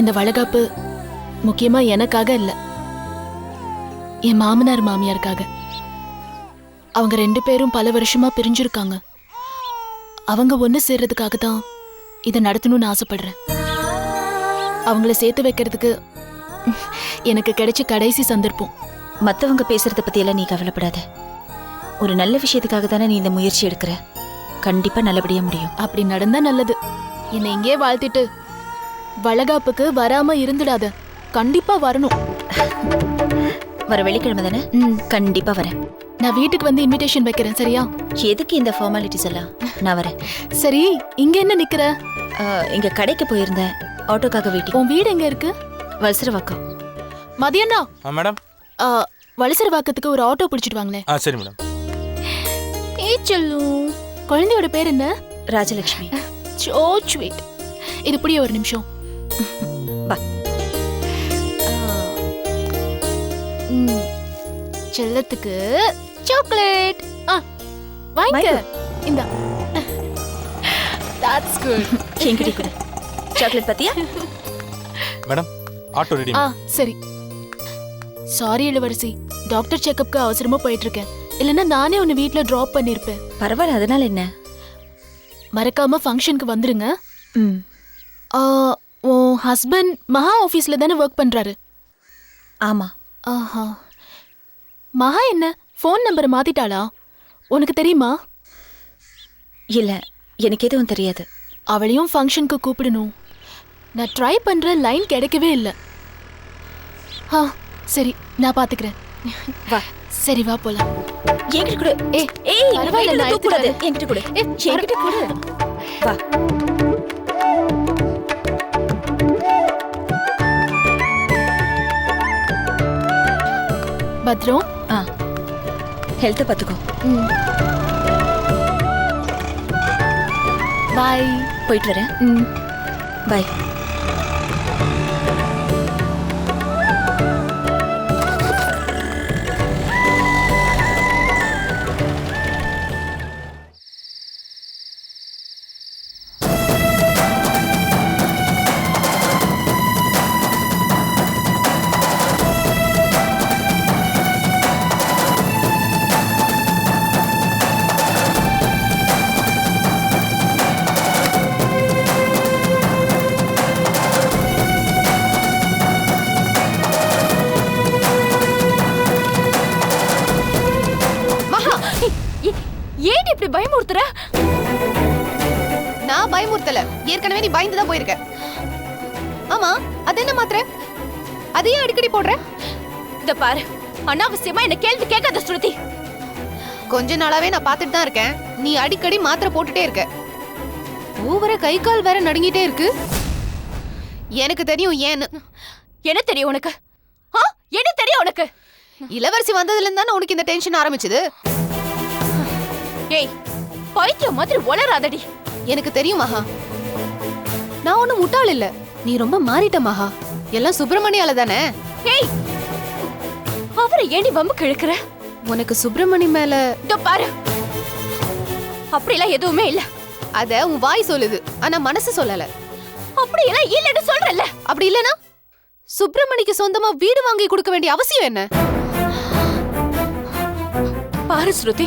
இந்த வளகாப்பு முக்கியமா எனக்காக இல்ல, என் மாமனார் மாமியாருக்காக. அவங்க 2 பேரும் பல வருஷமா பிரிஞ்சிருக்காங்க. அவங்க ஒண்ணு சேர்றதுக்காக தான் இதை நடத்தணும்னு ஆசைப்படுறேன். அவங்கள சேர்த்து வைக்கிறதுக்கு எனக்கு கிடைச்ச கடைசி சந்தர்ப்பம். மத்தவங்க பேசுறத பத்தி எல்லாம் நீ கவலைப்படாத. ஒரு நல்ல விஷயத்துக்காக தானே நீ இந்த முயற்சி எடுக்கிற. கண்டிப்பா நல்லபடியா முடியும். அப்படி நடந்தா நல்லது. என்னை இங்கே வாழ்த்திட்டு வளகாப்புக்கு வராம இருந்துடாத. கண்டிப்பா வரணும். வர வெள்ளிக்கிழமை தானே? கண்டிப்பா வரேன். நான் வீட்டுக்கு வந்து இன்விடேஷன் வைக்கிறேன், சரியா? எதுக்கு இந்த ஃபார்மாலிட்டிஸ் எல்லாம்? நான் வரேன். சரி, இங்க என்ன நிக்கிற? இங்க கடைக்கு போயிருந்தேன், ஆட்டோக்காக வெயிட்டிங். உன் வீடு எங்க இருக்கு? வலசரவாக்கம். மதியண்ணா, மேடம். வலசரவாக்கத்துக்கு ஒரு ஆட்டோ பிடிச்சிட்டு வாங்களேன். சரி மேடம். ஏய் செல்லு, குழந்தையோட பேர் என்ன? ராஜலட்சுமி. So sweet. இது புரிய ஒரு நிமிஷம். பா. செல்லத்துக்கு சாக்லேட். வாங்க. இந்த That's good. என்கிட்ட கொடு. சாக்லேட் பத்தியா? Madam, auto ready. சரி. சாரி இளவரசி, டாக்டர் செக்கப்க்கு அவசரமா போயிட்டு இருக்கேன். இல்லைன்னா நானே உன்னை வீட்ல டிராப் பண்ணிருப்பேன். பரவாயில்ல, அதனால என்ன? மறக்காம ஃபங்க்ஷனுக்கு வந்துருங்க. உன் ஹஸ்பண்ட் மகா ஆஃபீஸ்ல தானே ஒர்க் பண்றாரு? ஆமா. ஆஹா. மகா என்ன ஃபோன் நம்பரை மாத்திட்டாளா? உனக்கு தெரியுமா? இல்ல, எனக்கு எதுவும் தெரியாது. அவளையும் ஃபங்க்ஷனுக்கு கூப்பிடணும். நான் ட்ரை பண்ற லைன் கிடைக்கவே இல்லை. சரி, நான் பாத்துக்கிறேன். வா. சரி, வா போலாம். என்கிட்ட கொடு. ஏய், பரவாயில்ல, நான் கூடாது. என்கிட்ட கொடு. என்கிட்ட கொடு. வா. பத்ரம், ஹெல்த்தை பார்த்துக்கோ. பாய். போயிட்டு வரேன். பாய். ஏன் இப்படி பயமுறுத்துற? நான் பயமுறுத்தல, ஏற்கனவே நீ பயந்து தான் போயிருக்க. ஆமா, அது என்ன மாத்திரை? அதையே அடிக்கடி போடுற? இத பாரு, அனாவசியமா என்ன கேள்வி கேட்காத ஸ்ருதி. கொஞ்ச நாளாவே நான் பார்த்துட்டு தான் இருக்கேன், நீ அடிக்கடி மாத்திரை போட்டுட்டே இருக்க. ஓவர கை கால் வேற நடுங்கிட்டே இருக்கு. எனக்கு தெரியும் ஏன்னு. என்ன தெரியும் உனக்கு? என்ன தெரியும் உனக்கு? இளவரசி வந்ததுல இருந்து தானே உனக்கு இந்த டென்ஷன் ஆரம்பிச்சது. ஏய், பைத்தியம் மாதிரி ஒளராதடி. எனக்கு தெரியும் மகா, நான் ஒண்ணும் முட்டாள் இல்ல. நீ ரொம்ப மாறிட்ட மகா. எல்லாம் சுப்பிரமணியால தானே. ஏய், அவரை ஏடி வம்பு கிழக்குற? உனக்கு சுப்பிரமணி மேல பாரு, அப்படிலாம் எதுவுமே இல்ல. அத உன் வாய் சொல்லுது, ஆனா மனசு சொல்லல. அப்படி எல்லாம் இல்லன்னு சொல்றல. அப்படி இல்லனா சுப்பிரமணிக்கு சொந்தமா வீடு வாங்கி கொடுக்க வேண்டிய அவசியம் என்ன? பாரு ஸ்ருதி,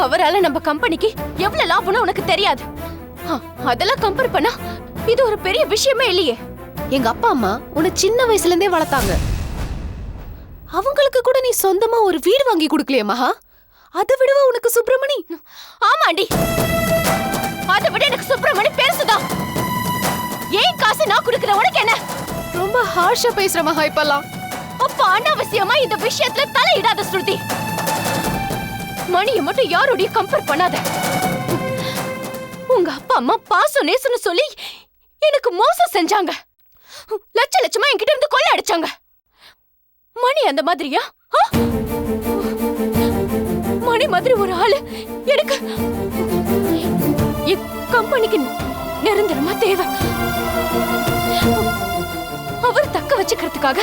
அவரால நம்ம கம்பெனிக்கு எவ்வளவு லாபம்னு உனக்கு தெரியாது. அதெல்லாம் கம்பேர் பண்ணா இது ஒரு பெரிய விஷயமே இல்லையே. எங்க அப்பா அம்மா உன்னை சின்ன வயசுல இருந்தே வளர்த்தாங்க. அவங்களுக்கு கூட நீ சொந்தமா ஒரு வீடு வாங்கி கொடுக்கலையே மகா? அதை விடவா உனக்கு சுப்பிரமணி? ஆமாண்டி, அதை விட எனக்கு சுப்பிரமணி பெருசுதான். ஏன் காசு நான் கொடுக்கற உனக்கு என்ன? ரொம்ப ஹார்ஷா பேசுற மகா இப்பெல்லாம். அப்ப அனாவசியமா இந்த விஷயத்துல தலையிடாத ஸ்ருதி. மணியை மட்டும் யாரோடைய கம்பேர் பண்ணாத. உங்க அப்பா அம்மா பாசம் நேசன்னு சொல்லி எனக்கு மோசம் செஞ்சாங்க. லட்ச லட்சமா என்கிட்ட இருந்து கொள்ள அடிச்சாங்க. மணி அந்த மாதிரியா? மணி மாதிரி ஒரு ஆளு எனக்கு கம்பெனிக்கு நிரந்தரமா தேவை. அவர் தக்க வச்சுக்கிறதுக்காக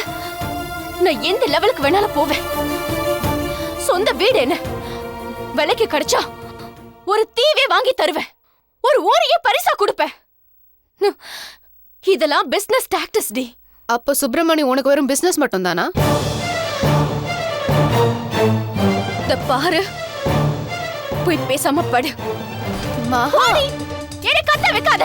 நான் எந்த லெவலுக்கு வேணாலும் போவேன். சொந்த வீடு என்ன விலைக்கு கிடைச்சா ஒரு தீவே வாங்கி தருவேன். ஒரு ஊரையே பரிசா கொடுப்பேன். இதெல்லாம் பிசினஸ் டாக்டிக்ஸ் டி. அப்ப சுப்பிரமணி உனக்கு வெறும் பிசினஸ் மட்டும் தானா? பாரு, போய் பேசாம படு. மகா, என்ன கத்த வைக்காத.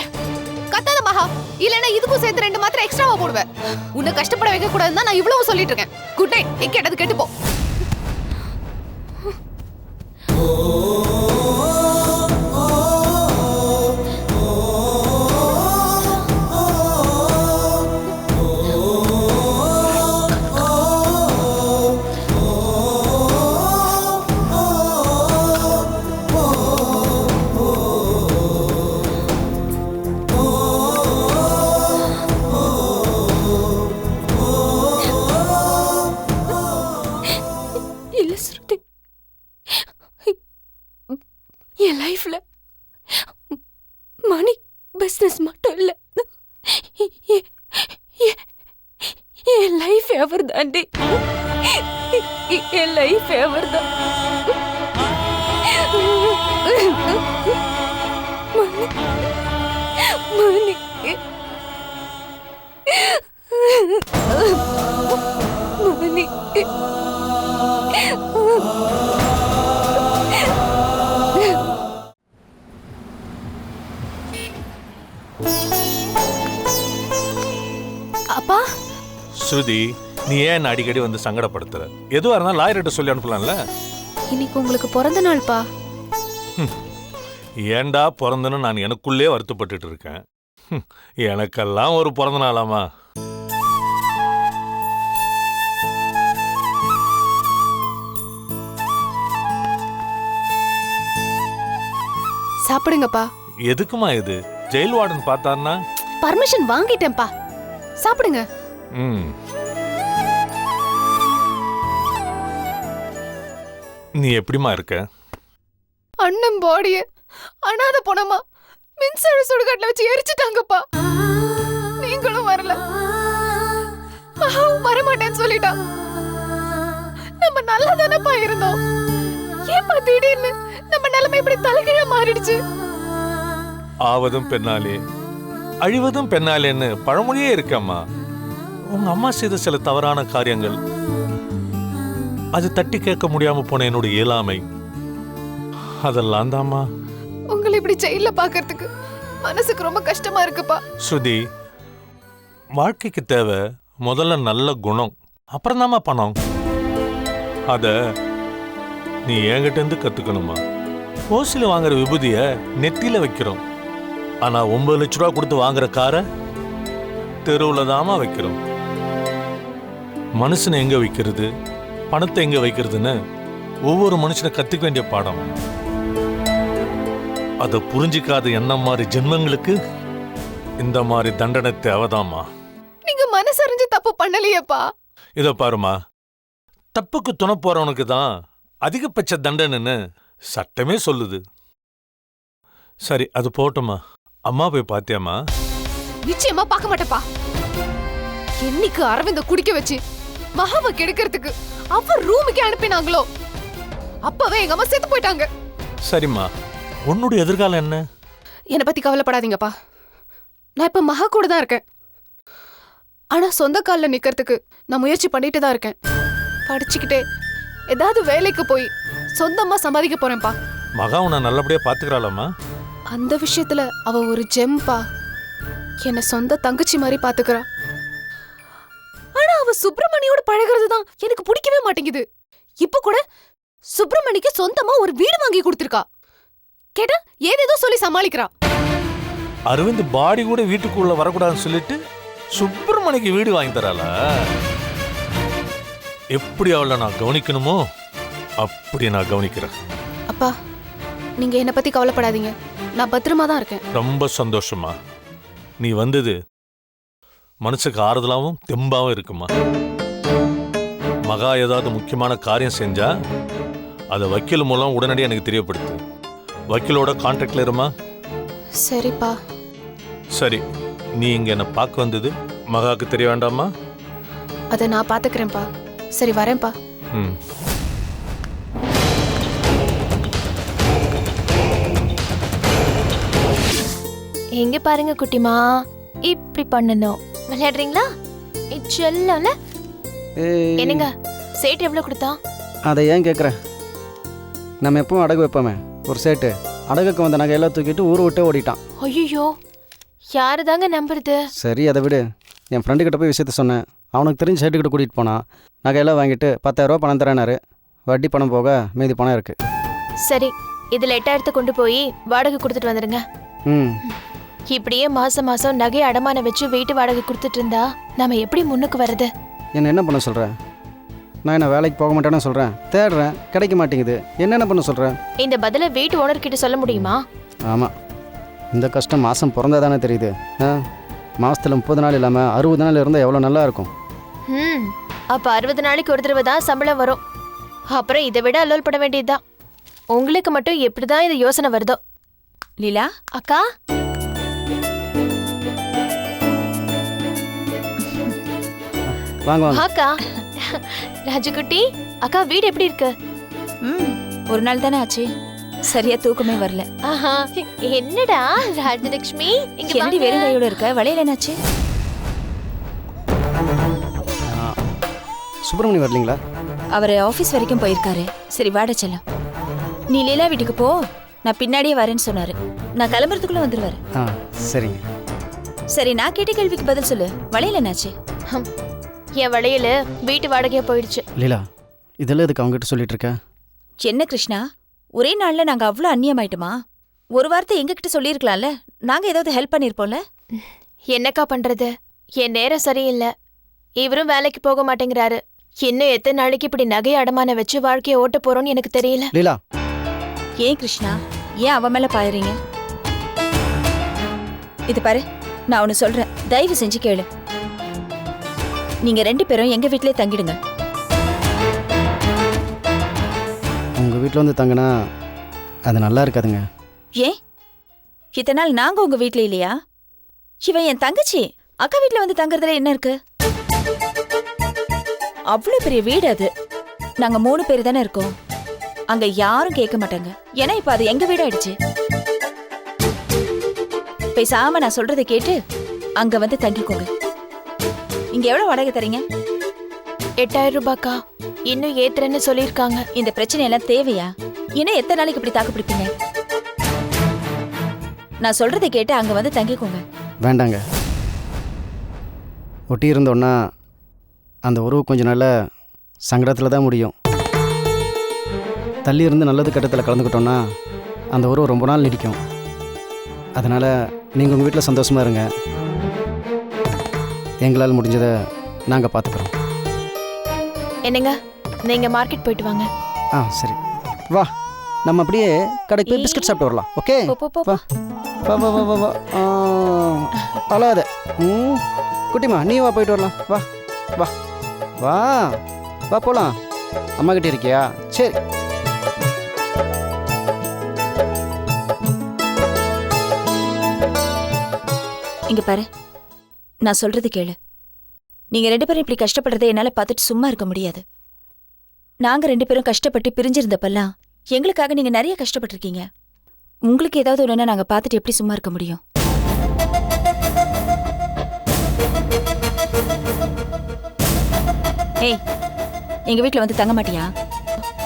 கத்தாத மகா, இல்லனா இதுக்கும் சேர்த்து 2 மாத்திரை எக்ஸ்ட்ராவா போடுவேன். உன்னை கஷ்டப்பட வைக்க கூடாதுன்னு நான் இவ்வளவு சொல்லிட்டு இருக்கேன். Good night. எங்க கேட்டது கேட்டு போ. இல்ல ஸ்ருதி, என் லைஃப்ல மணி பிசினஸ் மட்டும் இல்ல, என் லைஃப் அவர் தாண்டி. என் லைஃப் அவர் தான். மணி மணி அப்பா, ஸ்ருதி, நீ ஏன் அடிக்கடி வந்து சங்கடப்படுத்துற? எதுவா இருந்தாலும் லாயர்கிட்ட சொல்லி அனுப்பலாம்ல. இன்னைக்கு உங்களுக்கு பிறந்த நாள்ப்பா. ஏண்டா பிறந்தன்னு நான் எனக்குள்ளே வருத்தப்பட்டுட்டு இருக்கேன். எனக்கெல்லாம் ஒரு பிறந்த நாளாமா? சாப்பிடுங்கப்பா. எதுக்குமா இது? ஜெயில் வார்டன் பார்த்தாருன்னா? பர்மிஷன் வாங்கிட்டேன்ப்பா. சாப்பிடுங்க. ம். நீ எப்படிமா இருக்க? அண்ணன் பாடிய அனாதை போனமா மின்சார சுடுகாட்டுல வச்சு எரிச்சிட்டாங்கப்பா. நீங்களும் வரல, மகாவும் வரமாட்டேன்னு சொல்லிட்டான். நம்ம நல்லா தானப்பா இருந்தோம். ஏப்பா திடீர்னு நம்ம நிலைமை இப்படி தலைகீழா மாறிடுச்சு? ஆவதும் பெண்ணாலே அழிவதும் பெண்ணாலேன்னு பழமொழியே இருக்கம்மா. உங்க அம்மா செய்த சில தவறான காரியங்கள், அது தட்டி கேட்க முடியாம போன என்னோட இயலாமை, அதெல்லாம் தாம்மா. உங்களை இப்படி ஜெயில பாக்குறதுக்கு மனசுக்கு ரொம்ப கஷ்டமா இருக்குப்பா. ஸ்ருதி, வாழ்க்கைக்கு தேவை முதல்ல நல்ல குணம், அப்புறம் தாம்மா பணம். அத நீ என்கிட்ட இருந்து கத்துக்கணுமா. ஓசில வாங்குற விபூதிய நெத்தியில வைக்கிறோம், ஆனா 9 லட்ச ரூபா கொடுத்து வாங்குற காரை தெருவுல தாமா வைக்கிறோம். மனுஷனை எங்க வைக்கிறது, பணத்தை எங்க வைக்கிறதுன்னு ஒவ்வொரு மனுஷனை கத்துக்க வேண்டிய பாடம். அதை புரிஞ்சிக்காத என்ன மாதிரி ஜென்மங்களுக்கு இந்த மாதிரி தண்டனை தேவைதாம்மா. நீங்க மனசறிஞ்சு தப்பு பண்ணலையேப்பா. இத பாருமா, தப்புக்கு துணை போறவனுக்கு தான் அதிகபட்ச தண்டனைன்னு சட்டமே சொல்லுது. சரி, அது போட்டுமா. அம்மா போய் பாத்தியாமா? நிச்சயமா பார்க்க மாட்டேப்பா. என்னைக்கு அரவிந்த குடிக்க வச்சு மகாவை கெடுக்கிறதுக்கு அவர் ரூமுக்கே அனுப்பினாங்களோ அப்பவே எங்க அம்மா செத்து போயிட்டாங்க. சரிம்மா, உன்னுடைய எதிர்காலம் என்ன? என்னை பத்தி கவலைப்படாதீங்கப்பா. நான் இப்ப மகா கூட தான் இருக்கேன். ஆனா சொந்த கால்ல நிக்கிறதுக்கு நான் முயற்சி பண்ணிட்டு தான் இருக்கேன். படிச்சுக்கிட்டே ஏதாவது வேலைக்கு போய் சொந்தமா சம்பாதிக்க போறேன்ப்பா. மகா உன்னை நல்லபடியா பாத்துக்கிறாளாமா? அந்த விஷயத்துல அவ ஒரு ஜெம்பா. என்ன சொந்த தங்கச்சி மாதிரி பாத்துக்கிறா. ஆனா அவ சுப்பிரமணியோட பழகுறது தான் எனக்கு பிடிக்கவே மாட்டேங்குது. இப்ப கூட சுப்பிரமணிக்கு சொந்தமா ஒரு வீடு வாங்கி கொடுத்திருக்கா. கேட்டா ஏதேதோ சொல்லி சமாளிக்கிறா. அரவிந்த் பாடி கூட வீட்டுக்குள்ள வரக்கூடாதுன்னு சொல்லிட்டு சுப்பிரமணிக்கு வீடு வாங்கி தராளா? எப்படி அவளை நான் கவனிக்கணுமோ அப்படி நான் கவனிக்கிறேன். அப்பா, நீங்க என்ன பத்தி கவலைப்படாதீங்க. நான் பத்திரமா தான் இருக்கேன். ரொம்ப சந்தோஷமா. நீ வந்தது மனசுக்கு ஆறுதலாவும் தெம்பாவும் இருக்குமா. மகா ஏதாவது முக்கியமான காரியம் செஞ்சா அதை வக்கீல் மூலம் உடனடியாக எனக்கு தெரியப்படுத்து. வக்கீலோட கான்டாக்ட்ல இருமா. சரிப்பா. சரி, நீ இங்க என்ன பார்க்க வந்தது மகாவுக்கு தெரிய வேண்டாமா? அதை நான் பாத்துக்கிறேன்ப்பா. சரி, வரேன்ப்பா. ம். எங்க பாருங்க குட்டிமா, இப்படி பண்ணணும். விளையாடுறீங்களா? செல்லல. ஏய், என்னங்க சேட் எவ்வளவு கொடுத்தா? அதை ஏன் கேட்குற? நம்ம எப்பவும் அடகு வைப்போமே ஒரு சேட்டு, அடகுக்கு வந்த நகையெல்லாம் தூக்கிட்டு ஊர் விட்டே ஓடிட்டான். ஐயோ, யாரு தாங்க நம்புறது? சரி, அதை விடு. என் ஃப்ரெண்டுக்கிட்ட போய் விஷயத்த சொன்னேன். அவனுக்கு தெரிஞ்ச சேட்டுக்கிட்ட கூட்டிகிட்டு போனான். நகையெல்லாம் வாங்கிட்டு 10,000 பணம் தரேனாரு. வட்டி பணம் போக மீதி பணம் இருக்குது. சரி, இதுல 8,000 கொண்டு போய் வாடகை கொடுத்துட்டு வந்துடுங்க. ம், இப்படியே மாசம் மாசம் நகை அடமான வச்சு வீட்டு வாடகை கொடுத்துட்டு இருந்தா நாம எப்படி முன்னுக்கு வர்றது? என்ன பண்ண சொல்கிறேன்? நான் என்ன வேலைக்கு போக மாட்டேன்னு சொல்கிறேன். தேடுறேன், கிடைக்க மாட்டேங்குது. என்னென்ன பண்ண சொல்கிறேன்? இந்த பதில வீட்டு ஓனர் கிட்ட சொல்ல முடியுமா? ஆமாம், இந்த கஷ்டம் மாதம் பிறந்தா தானே தெரியுது. மாதத்தில் 30 நாள் இல்லாமல் 60 நாள் இருந்தால் எவ்வளோ நல்லா இருக்கும். அப்ப 60 நாளைக்கு ஒரு தடவை தான் சம்பளம் வரும். அப்புறம் இதை விட அல்லோல் பட வேண்டியதுதான். உங்களுக்கு மட்டும் எப்படிதான் இது யோசனை வருதோ? லீலா, அக்கா, வாங்க வாங்க. அக்கா. ராஜுகுட்டி, அக்கா வீடு எப்படி இருக்கு? ஒரு நாள் தானே ஆச்சு, சரியா தூக்கமே வரல. ஆஹா, என்னடா ராஜலட்சுமி இங்க என்னடி வெறும் கையோட இருக்க? வளையல் என்னாச்சு? சுப்பிரமணி வரலீங்களா? அவர் ஆபீஸ் வரைக்கும் போயிருக்காரு. சரி, வாட செல்லம். நீ லீலா வீட்டுக்கு போ, நான் பின்னாடியே வரேன்னு சொன்னாரு. நான் கிளம்புறதுக்குள்ள வந்துருவாரு. சரிங்க. சரி, நான் கேட்ட கேள்விக்கு பதில் சொல்லு. வளையல் என்னாச்சு? என் வளையல் வீட்டு வாடகையா போயிடுச்சு. லீலா, இதெல்லாம் எதுக்கு அவங்ககிட்ட சொல்லிட்டு இருக்க? என்ன கிருஷ்ணா, ஒரே நாள்ல நாங்க அவ்வளோ அந்நியமாயிட்டுமா? ஒரு வார்த்தை எங்ககிட்ட சொல்லியிருக்கலாம்ல, நாங்க ஏதாவது ஹெல்ப் பண்ணிருப்போம்ல. என்னக்கா பண்றது? என் நேரம் சரியில்லை. இவரும் வேலைக்கு போக மாட்டேங்கிறாரு. இன்னும் எத்தனை நாளைக்கு இப்படி நகையை அடமான வச்சு வாழ்க்கையை ஓட்ட போறோம்னு எனக்கு தெரியல. லீலா, ஏன் கிருஷ்ணா, ஏன் அவ மேல பாயறீங்க? இது பாரு, நான் ஒன்னு சொல்றேன், தயவு செஞ்சு கேளு. நீங்க 2 பேரும் எங்க வீட்லயே தங்கிடுங்க. உங்கள் வீட்டில் வந்து தங்கினா அது நல்லா இருக்காதுங்க. ஏன்? இத்தனை நாள் நாங்க உங்க வீட்ல இல்லையா? இவன் என் தங்கச்சி, அக்கா வீட்ல வந்து தங்குறதுல என்ன இருக்கு? அவ்வளவு பெரிய வீடு அது. நாங்க 3 பேர் தானே இருக்கோம். அங்க யாரும் கேட்க மாட்டாங்க. ஏன்னா இப்ப அது எங்க வீடு ஆயிடுச்சு. பேசாம நான் சொல்றதை கேட்டு அங்க வந்து தங்கிக்கோங்க. இங்க எவ்வளவு வாடகை தரீங்க? 8,000 ரூபாய்க்கா. இன்னும் ஏத்துறேன்னு சொல்லியிருக்காங்க. இந்த பிரச்சனை எல்லாம் தேவையா? இன்னும் எத்தனை நாளைக்கு இப்படி தாக்கு பிடிப்பீங்க? நான் சொல்றதை கேட்டு அங்க வந்து தங்கிக்கோங்க. வேண்டாங்க. ஒட்டி இருந்தோன்னா அந்த உறவு கொஞ்ச நாள் சங்கடத்தில் தான் முடியும். தள்ளி இருந்து நல்லது கட்டத்தில் கலந்துக்கிட்டோன்னா அந்த உறவு ரொம்ப நாள் நீடிக்கும். அதனால் நீங்கள் உங்கள் வீட்டில் சந்தோஷமாக இருங்க. எங்களால் முடிஞ்சதை நாங்கள் பார்த்துக்குறோம். என்னங்க, நீங்க மார்க்கெட் போயிட்டு வாங்க. சரி, வா. நம்ம அப்படியே கடைக்கு போய் பிஸ்கட் சாப்பிட்டு வரலாம். ஓகே, வா வா வா வா வா வா. அழாத. குட்டிமா, நீ வா, போயிட்டு வரலாம். வா வா வா வா, போகலாம். அம்மா கிட்டே இருக்கியா? சரி. இங்க பாரு, நான் சொல்றது கேளு. நீங்க 2 பேரும் இப்படி கஷ்டப்படுறதை என்னால பார்த்துட்டு சும்மா இருக்க முடியாது. நாங்க 2 பேரும் கஷ்டப்பட்டு பிரிஞ்சிருந்தப்பெல்லாம் எங்களுக்காக நீங்க நிறைய கஷ்டப்பட்டிருக்கீங்க. உங்களுக்கு ஏதாவது ஒண்ணுன்னா நாங்க பார்த்துட்டு எப்படி சும்மா இருக்க முடியும்? ஏய், எங்க வீட்ல வந்து தங்க மாட்டியா?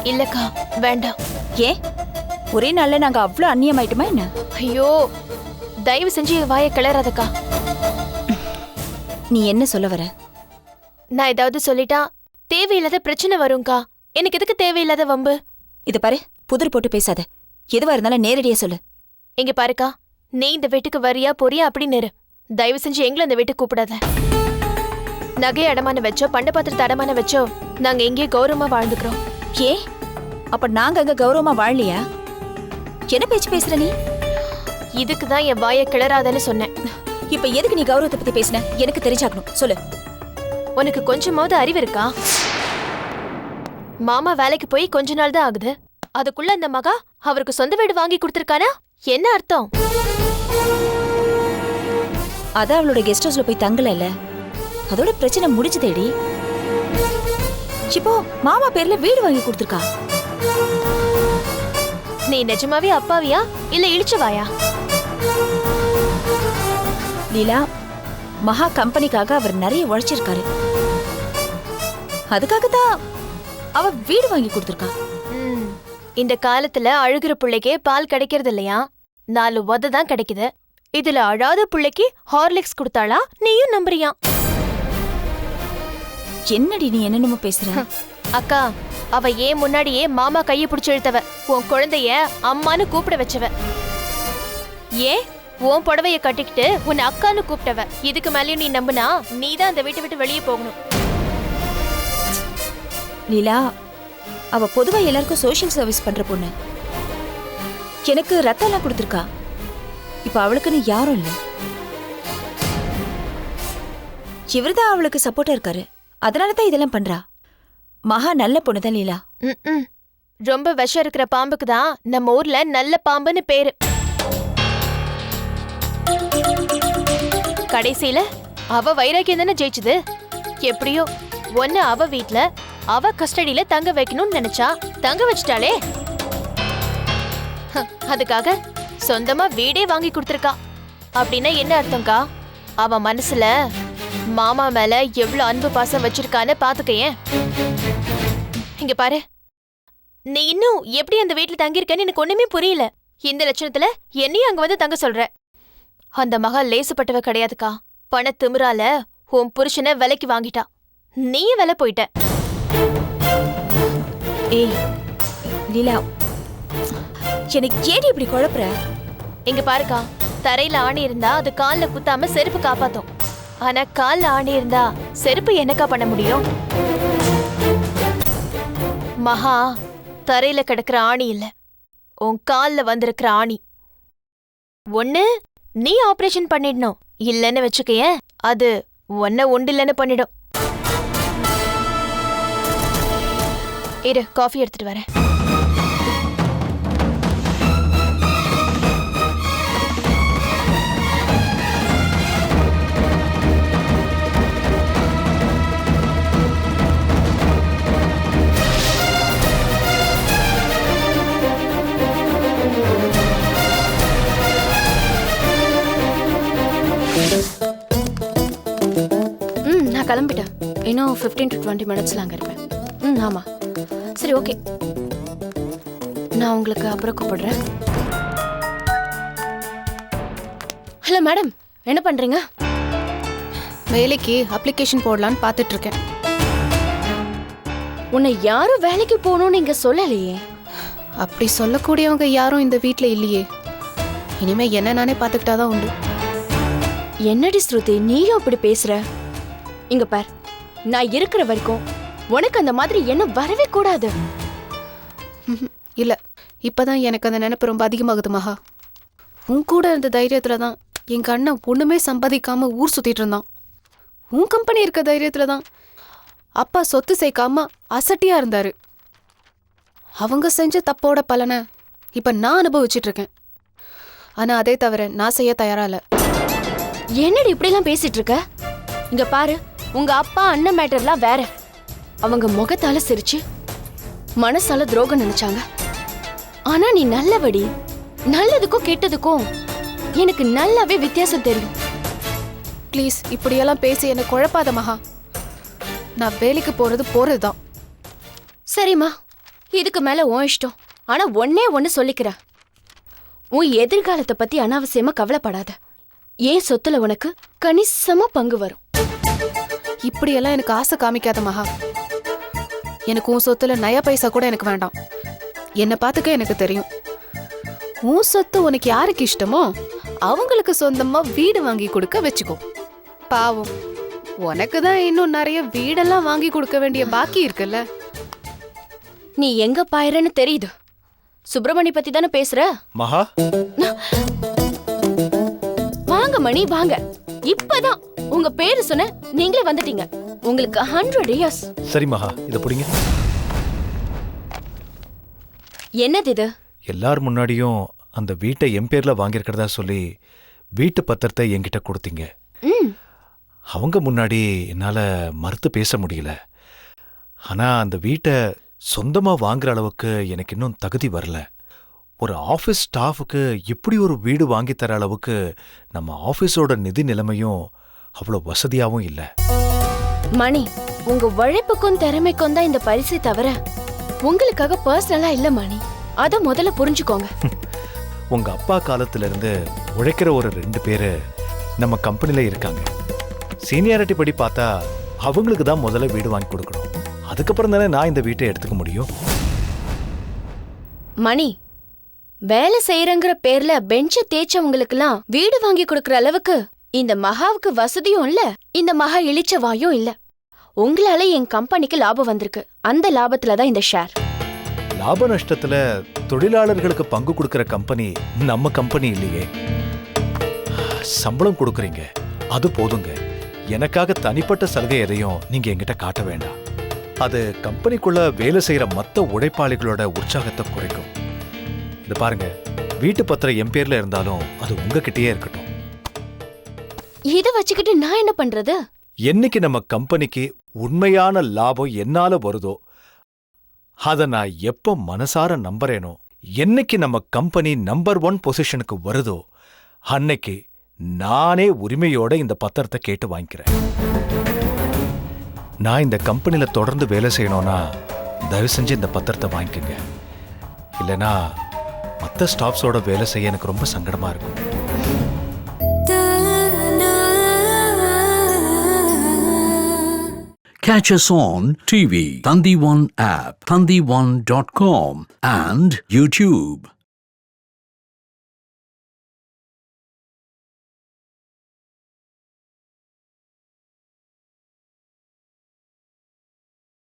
இல்லக்கா வேண்டாம். ஏன் ஒரே நாள்ல நாங்க அவ்வளோ அந்நியமாயிட்டுமா என்ன? ஐயோ தயவு செஞ்சு என் வாயை கிளறாதக்கா. நீ என்ன சொல்ல வர? நான் ஏதாவது சொல்லிட்டா தேவையில்லாத பிரச்சனை வரும்க்கா. எனக்கு எதுக்கு தேவையில்லாத வம்பு? இத பாரு, புதிர் போட்டு பேசாத. எதுவா இருந்தாலும் நேரடியா சொல்லு. இங்க பாருக்கா, நீ இந்த வீட்டுக்கு வரியா போறியா அப்படின்னு இரு. தயவு செஞ்சு எங்களை இந்த வீட்டுக்கு கூப்பிடாத. நகை அடமான வச்சோ பண்ட பாத்திரத்தை அடமான வச்சோ நாங்க எங்கேயே கௌரவமா வாழ்ந்துக்கிறோம். ஏ அப்ப நாங்க அங்க கௌரவமா வாழலையா? என்ன பேச்சு பேசுற நீ? இதுக்குதான் என் வாயை கிளறாதன்னு சொன்னேன். இப்ப எதுக்கு நீ கௌரவத்தை பத்தி பேசின? எனக்கு தெரிஞ்சாக்கணும், சொல்லு. உனக்கு கொஞ்சமாவது அறிவு இருக்கா? மாமா வேலைக்கு போய் கொஞ்ச நாள் தான் ஆகுது. அதுக்குள்ள அந்த மகா அவருக்கு சொந்த வீடு வாங்கி கொடுத்திருக்கானா? என்ன அர்த்தம்? அத அவளோட கெஸ்ட் ஹவுஸ்ல போய் தங்கல, அதோட பிரச்சனை முடிஞ்சுதேடி. இப்போ மாமா பேர்ல வீடு வாங்கி கொடுத்திருக்கா. நீ நிஜமாவே அப்பாவியா இல்ல இழிச்சவாயா? லீலா, மகா கம்பெனிக்காக அவர் நிறைய உழைச்சிருக்காரு. அதுக்காகத்தான் அவ வீடு வாங்கி கொடுத்திருக்கா. இந்த காலத்துல அழுகிற பிள்ளைக்கே பால் கிடைக்கிறது இல்லையா? 4 உத தான் கிடைக்குது. இதுல அழாத பிள்ளைக்கு ஹார்லிக்ஸ் கொடுத்தாளா? நீயும் நம்புறியா? என்னடி நீ என்னென்னமோ பேசுற? அக்கா, அவ ஏன் முன்னாடியே மாமா கையை பிடிச்சு இழுத்தவ. உன் குழந்தைய அம்மான்னு கூப்பிட வச்சவ. ஏன் உன் புடவைய கட்டிக்கிட்டு உன்னை அக்கான்னு கூப்பிட்டவ. இதுக்கு மேலேயும் நீ நம்புனா நீதான் அந்த வீட்டை விட்டு வெளியே போகணும். லீலா, அவ பொதுவா எல்லாருக்கும் சோஷியல் சர்வீஸ் பண்ற பொண்ணு. எனக்கு ரத்தம் எல்லாம் கொடுத்திருக்கா. இப்ப அவளுக்குன்னு யாரும் இல்ல. இவர்தான் அவளுக்கு சப்போர்ட்டா இருக்காரு. அதனாலதான் இதெல்லாம் பண்றா. மகா நல்ல பொண்ணுதான் லீலா. ரொம்ப விஷம் இருக்கிற பாம்புக்கு தான் நம்ம ஊர்ல நல்ல பாம்புன்னு பேரு. கடைசியில அவ வைராக்கியம் தானே ஜெயிச்சுது. எப்படியோ ஒன்னு அவ வீட்ல அவ கஸ்டடியில தங்க வைக்கணும்னு நினைச்சா தங்க வச்சிட்டாளே. அதுக்காக சொந்தமா வீடே வாங்கி கொடுத்திருக்கா. அப்படின்னா என்ன அர்த்தம்க்கா? அவ மனசுல மாமா மேல எவ்வளவு அன்பு பாசம் வச்சிருக்கான்னு பாத்துக்கேன். இங்க பாரு, நீ இன்னும் எப்படி அந்த வீட்டுல தங்கியிருக்கன்னு எனக்கு ஒண்ணுமே புரியல. இந்த லட்சணத்துல என்னையும் அங்க வந்து தங்க சொல்ற. அந்த மகா லேசுப்பட்டவ கிடையாதுக்கா. பண திமிரால உன் புருஷனை விலைக்கு வாங்கிட்டா. நீயும் விலை போயிட்ட. ஏய் லீலா, எனக்கு ஏடி இப்படி குழப்புற? இங்க பாருக்கா, தரையில ஆணி இருந்தா அது கால்ல குத்தாம செருப்பு காப்பாத்தும். ஆனா கால்ல ஆணி இருந்தா செருப்பு என்னக்கா பண்ண முடியும்? மகா தரையில கிடக்குற ஆணி இல்ல, உன் கால்ல வந்திருக்கிற ஆணி. ஒண்ணு நீ ஆபரேஷன் பண்ணிடணும், இல்லன்னு வச்சுக்கேன் அது ஒன்ன ஒண்டு இல்லன்னு பண்ணிடும். இரு, காஃபி எடுத்துட்டு வரேன். நான் கிளம்பிட்டேன். இன்னும் 15 to 20 மினிட்ஸ்ல அங்க இருப்பேன். ஆமா, சரி, ஓகே. நான் உங்களுக்கு அப்புறம் கூப்பிடுறேன். ஹலோ மேடம், என்ன பண்றீங்க? வேலைக்கு அப்ளிகேஷன் போடலான்னு பார்த்துட்டு இருக்கேன். உன்னை யாரும் வேலைக்கு போகணும்னு இங்க சொல்லலையே. அப்படி சொல்லக்கூடியவங்க யாரும் இந்த வீட்டில் இல்லையே. இனிமே என்ன நானே பார்த்துக்கிட்டாதான் உண்டு. என்னடி ஸ்ருதி, நீயும் அப்படி பேசுற? இங்க பார், நான் இருக்கிற வரைக்கும் உனக்கு அந்த மாதிரி என்ன வரவே கூடாது. இல்ல, இப்பதான் எனக்கு அந்த நினைப்பு ரொம்ப அதிகமாகுது மகா. உன் கூட இருந்த தைரியத்துல தான் எங்க அண்ணன் ஒண்ணுமே சம்பாதிக்காம ஊர் சுத்திட்டு இருந்தான். உன் கம்பெனி இருக்க தைரியத்துல தான் அப்பா சொத்து சேர்க்காம அசட்டியா இருந்தாரு. அவங்க செஞ்ச தப்போட பலனை இப்ப நான் அனுபவிச்சுட்டு இருக்கேன். ஆனா அதே தவிர நான் செய்ய தயாரா இல்ல. என்னடி இப்படிலாம் பேசிட்டு இருக்க? இங்க பாரு, உங்க அப்பா அண்ணன் மேட்டர்லாம் வேற. அவங்க முகத்தால சிரிச்சு மனசால துரோகம் நினைச்சாங்க. ஆனா நீ நல்லபடி. நல்லதுக்கும் கெட்டதுக்கும் எனக்கு நல்லாவே வித்தியாசம் தெரியும். ப்ளீஸ் இப்படியெல்லாம் பேசி என்னை குழப்பாத மகா. நான் வேலைக்கு போறதுதான். சரிம்மா, இதுக்கு மேல உன் இஷ்டம். ஆனா ஒன்னே ஒன்னு சொல்லிக்கிறேன், உன் எதிர்காலத்தை பத்தி அனாவசியமா கவலைப்படாத. ஏன் சொத்துல உனக்கு கணிசமா பங்கு வரும். இப்படியெல்லாம் எனக்கு ஆசை காமிக்காத மகா. எனக்கு உன் சொத்துல நயா பைசா கூட எனக்கு வேண்டாம். என்னை பார்த்துக்க எனக்கு தெரியும். உன் சொத்து உனக்கு யாருக்கு இஷ்டமோ அவங்களுக்கு சொந்தமா வீடு வாங்கி கொடுக்க வச்சுக்கோ. பாவம், உனக்கு தான் இன்னும் நிறைய வீடெல்லாம் வாங்கி கொடுக்க வேண்டிய பாக்கி இருக்குல்ல. நீ எங்க பாயறன்னு தெரியுது. சுப்பிரமணி பத்தி தானே பேசுற. மகா, வாங்க மணி வாங்க. இப்பதான் உங்க பேரு சொன்ன நீங்களே வந்துட்டீங்க. உங்களுக்கு 100 இயர்ஸ். சரி மகா, இதை பிடிங்க. என்னது இது? எல்லார் முன்னாடியும் அந்த வீட்டை என் பேர்ல வாங்கியிருக்கிறதா சொல்லி வீட்டு பத்திரத்தை என்கிட்ட கொடுத்தீங்க. ம், அவங்க முன்னாடி என்னால மறுத்து பேச முடியல. ஆனா அந்த வீட்டை சொந்தமா வாங்குற அளவுக்கு எனக்கு இன்னும் தகுதி வரல. ஒரு ஆபீஸ் ஸ்டாஃபுக்கு இப்படி ஒரு வீடு வாங்கி தர அளவுக்கு நம்ம ஆபீஸோட நிதி நிலைமையும் அவ்வளோ வசதியாவும் இல்லை. மணி, உங்க உழைப்புக்கும் திறமைக்கும் தான் இந்த பரிசு தவிர உங்களுக்காக பர்சனலா இல்ல மணி. அத முதல்ல புரிஞ்சுக்கோங்க. உங்க அப்பா காலத்துல இருந்து உழைக்கிற ஒரு 2 பேரு நம்ம கம்பெனில இருக்காங்க. சீனியாரிட்டி படி பார்த்தா அவங்களுக்கு தான் முதல்ல வீடு வாங்கி கொடுக்கணும். அதுக்கப்புறம் தானே நான் இந்த வீட்டை எடுத்துக்க முடியும். மணி, வேலை செய்யறங்கிற பேர்ல பெஞ்ச தேய்ச்சவங்களுக்கெல்லாம் வீடு வாங்கி கொடுக்கற அளவுக்கு இந்த மகாவுக்கு வசதியும் இல்ல, இந்த மகா இளிச்ச வாயும் இல்ல. உங்களால என் கம்பெனிக்கு லாபம் வந்திருக்கு. அந்த லாபத்துல தான் இந்த ஷேர். லாப நஷ்டத்துல தொழிலாளர்களுக்கு பங்கு கொடுக்கிற கம்பெனி நம்ம கம்பெனி இல்லையே. சம்பளம் கொடுக்கறீங்க, அது போதுங்க. எனக்காக தனிப்பட்ட சலுகை எதையும் நீங்க என்கிட்ட காட்ட வேண்டாம். அது கம்பெனிக்குள்ள வேலை செய்யற மத்த உழைப்பாளிகளோட உற்சாகத்தை குறைக்கும். இது பாருங்க, வீட்டு பத்திரம் என் பேர்ல இருந்தாலும் அது உங்ககிட்டயே இருக்கட்டும். இத வச்சுக்கிட்டு நான் என்ன பண்றது? என்னைக்கு நம்ம கம்பெனிக்கு உண்மையான லாபம் என்னால வருதோ, அத நான் எப்ப மனசார நம்புறேனோ, என்னைக்கு நம்ம கம்பெனி நம்பர் 1 பொசிஷனுக்கு வருதோ, அன்னைக்கு நானே உரிமையோட இந்த பத்திரத்தை கேட்டு வாங்கிக்கிறேன். நான் இந்த கம்பெனில தொடர்ந்து வேலை செய்யணும்னா தயவு செஞ்சு இந்த பத்திரத்தை வாங்கிக்கங்க. இல்லைன்னா மற்ற ஸ்டாஃப்ஸோட வேலை செய்ய எனக்கு ரொம்ப சங்கடமா இருக்கும். Catch us on TV, Thandivan app, thandivan.com and YouTube.